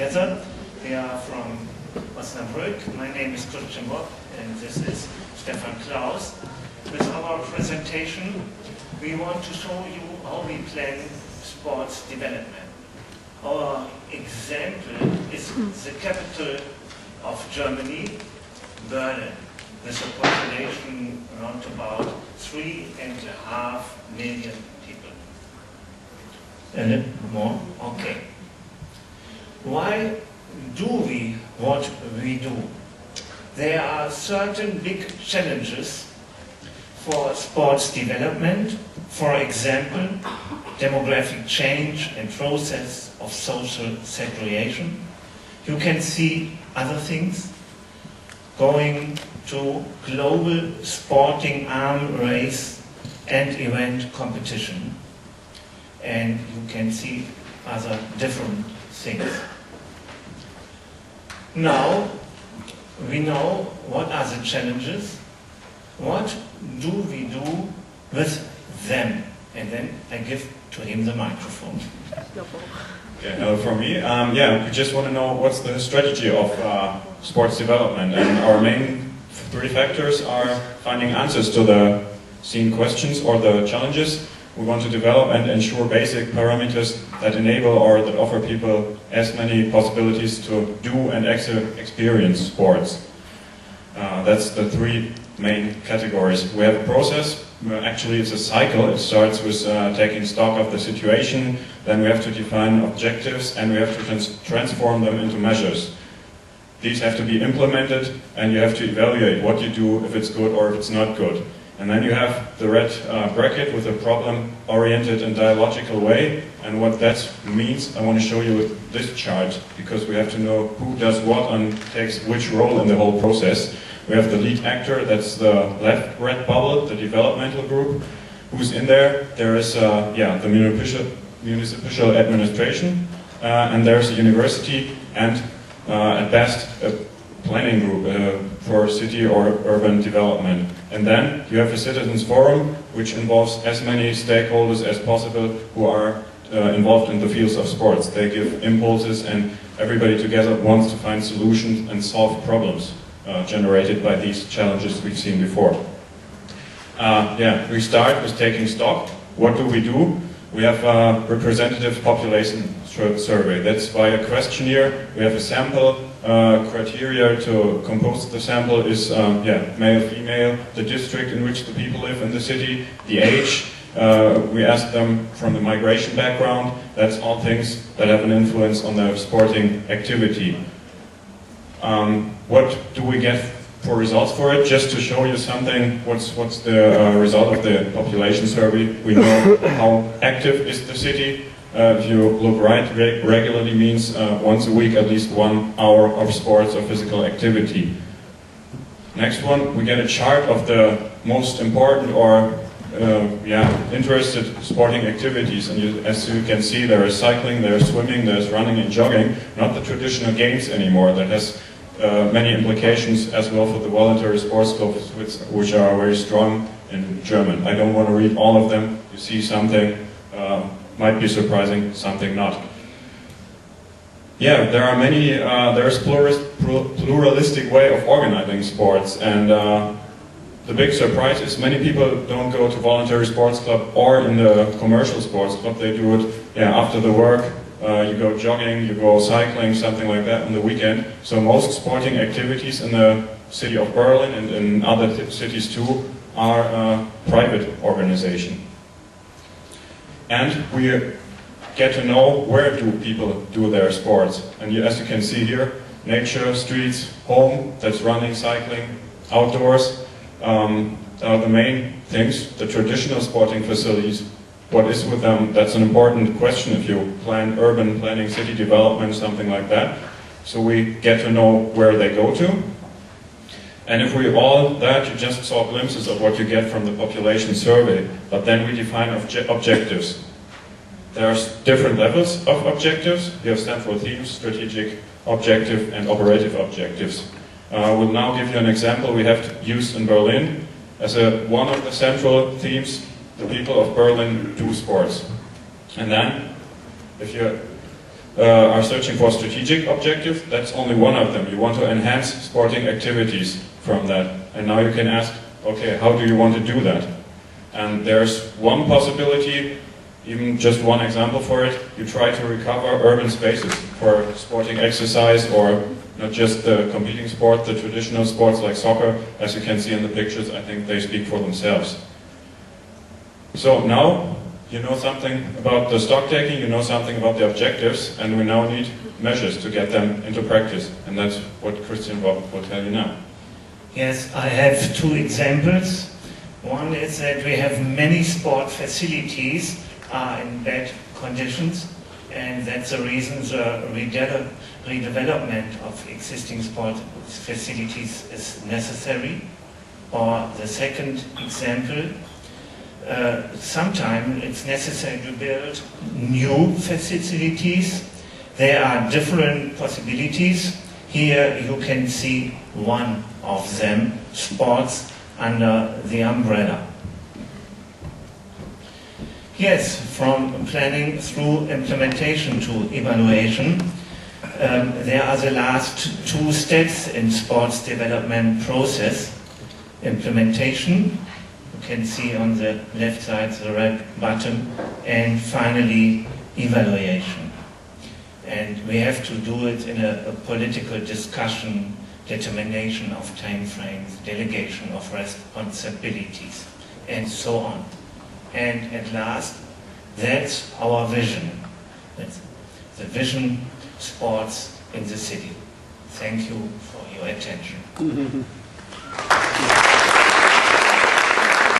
Together. We are from Osnabrück. My name is Wopp and this is Stephan Klaus. With our presentation, we want to show you how we plan sports development. Our example is the capital of Germany, Berlin, with a population around about 3.5 million people. A little more? Okay. Why do we what we do? There are certain big challenges for sports development, for example, demographic change and process of social segregation. You can see other things, going to global sporting arm race and event competition, and you can see other different things. Now, we know what are the challenges, what do we do with them? And then I give to him the microphone. Okay, hello from me. We just want to know what's the strategy of sports development, and our main three factors are finding answers to the seen questions or the challenges. We want to develop and ensure basic parameters that enable or that offer people as many possibilities to do and experience sports. That's the three main categories. We have a process. Actually, it's a cycle. It starts with taking stock of the situation, then we have to define objectives, and we have to transform them into measures. These have to be implemented, and you have to evaluate what you do, if it's good or if it's not good. And then you have the red bracket with a problem-oriented and dialogical way. And what that means, I want to show you with this chart, because we have to know who does what and takes which role in the whole process. We have the lead actor, that's the left red bubble, the developmental group. Who's in there? There is the municipal administration, and there's a university, and at best a planning group for city or urban development. And then you have a citizens forum, which involves as many stakeholders as possible who are involved in the fields of sports. They give impulses, and everybody together wants to find solutions and solve problems generated by these challenges we've seen before. We start with taking stock. What do? We have a representative population survey. That's by a questionnaire. We have a sample. Criteria to compose the sample is male, female, the district in which the people live in the city, the age. We ask them from the migration background. That's all things that have an influence on their sporting activity. What do we get for results for it? Just to show you something, what's the result of the population survey? We know how active is the city. If you look right, regularly means once a week, at least 1 hour of sports or physical activity. Next one, we get a chart of the most important or interested sporting activities. And as you can see, there is cycling, there is swimming, there is running and jogging. Not the traditional games anymore. That has many implications as well for the voluntary sports clubs, which are very strong in German. I don't want to read all of them. You see something. Might be surprising, something not. There are many, there's pluralistic way of organizing sports, and the big surprise is many people don't go to voluntary sports club or in the commercial sports club. They do it after the work. You go jogging, you go cycling, something like that on the weekend. So most sporting activities in the city of Berlin and in other cities too are private organization. And we get to know where do people do their sports. And as you can see here, nature, streets, home, that's running, cycling, outdoors, are the main things. The traditional sporting facilities, what is with them? That's an important question if you plan urban planning, city development, something like that. So we get to know where they go to. And if we all that, you just saw glimpses of what you get from the population survey, but then we define objectives. There's different levels of objectives. You have central themes, strategic objective, and operative objectives. I will now give you an example we have used in Berlin. As one of the central themes, the people of Berlin do sports. And then, if you are searching for strategic objectives. That's only one of them. You want to enhance sporting activities from that. And now you can ask, okay, how do you want to do that? And there's one possibility, even just one example for it. You try to recover urban spaces for sporting exercise, or not just the competing sport, the traditional sports like soccer. As you can see in the pictures, I think they speak for themselves. So now you know something about the stock taking, you know something about the objectives, and we now need measures to get them into practice. And that's what Christian will tell you now. Yes, I have two examples. One is that we have many sport facilities are in bad conditions, and that's the reason the redevelopment of existing sport facilities is necessary. Or the second example, sometimes it's necessary to build new facilities. There are different possibilities. Here you can see one of them, sports under the umbrella. Yes, from planning through implementation to evaluation, there are the last two steps in sports development process. Implementation, you can see on the left side the red button, and finally evaluation. And we have to do it in a political discussion, determination of time frames, delegation of responsibilities, and so on. And at last, that's our vision. That's the vision, sports in the city. Thank you for your attention.